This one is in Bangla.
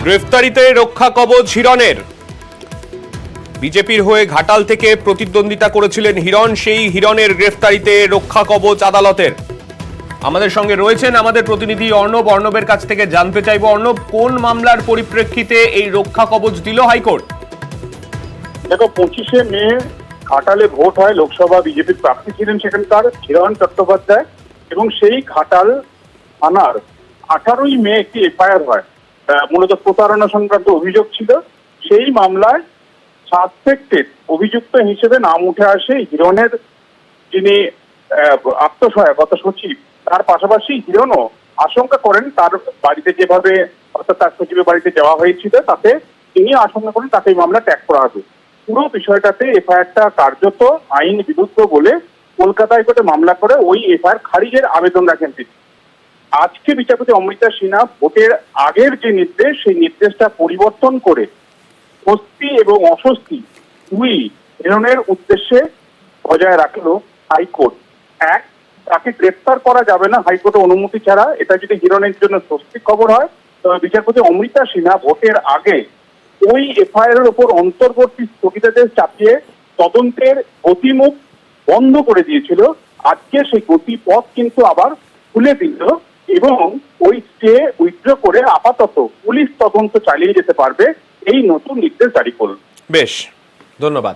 গ্রেফতারিতে রক্ষা কবচ হিরণের। বিজেপির হয়ে ঘাটাল থেকে প্রতিদ্বন্দ্বিতা করেছিলেন হিরণ, সেই হিরণের গ্রেফতারিতে রক্ষা কবচ আদালতের। আমাদের সঙ্গে রয়েছেন আমাদের প্রতিনিধি অর্ণব। অর্ণবের কাছ থেকে জানতে চাইবো, অর্ণব, কোন মামলার পরিপ্রেক্ষিতে এই রক্ষা কবচ দিল হাইকোর্ট? দেখো, 25শে মে ঘাটালে ভোট হয়। লোকসভা বিজেপির প্রার্থী ছিলেন সেখানকার হিরণ চট্টোপাধ্যায়, এবং সেই ঘাটাল থানার 18ই মে একটি এফআইআর হয়। মূলত প্রতারণা সংক্রান্ত অভিযোগ ছিল। সেই মামলায় সাসপেক্টেড অভিযুক্ত হিসেবে নাম উঠে আসে হিরণের যিনি আত্মসহায়কতা সচিব। তার পাশাপাশি হিরণও আশঙ্কা করেন তার বাড়িতে যেভাবে, অর্থাৎ তার সচিবের বাড়িতে যাওয়া হয়েছিল, তাতে তিনি আশঙ্কা করেন তাকে এই মামলা ত্যাগ করা হবে। পুরো বিষয়টাতে এফআইআরটা কার্যত আইন বিরুদ্ধ বলে কলকাতা হাইকোর্টে মামলা করে ওই এফআইআর খারিজের আবেদন রাখেন তিনি। আজকে বিচারপতি অমৃতা সিনহা ভোটের আগের যে নির্দেশ, সেই নির্দেশটা পরিবর্তন করে স্বস্তি এবং অস্বস্তি দুই হিরণের উদ্দেশ্যে বজায় রাখলো হাইকোর্ট। এক, তাকে গ্রেফতার করা যাবে না হাইকোর্টের অনুমতি ছাড়া। এটা যদি হিরণের জন্য স্বস্তির খবর হয়, তবে বিচারপতি অমৃতা সিনহা ভোটের আগে ওই এফআইআর এর উপর অন্তর্বর্তী স্থগিতাদেশ চাপিয়ে তদন্তের গতিমুখ বন্ধ করে দিয়েছিল। আজকে সেই গতিপথ কিন্তু আবার খুলে দিল এবং ওই স্টে উইথড্র করে আপাতত পুলিশ তদন্ত চালিয়ে যেতে পারবে, এই নতুন নির্দেশ জারি করল। বেশ, ধন্যবাদ।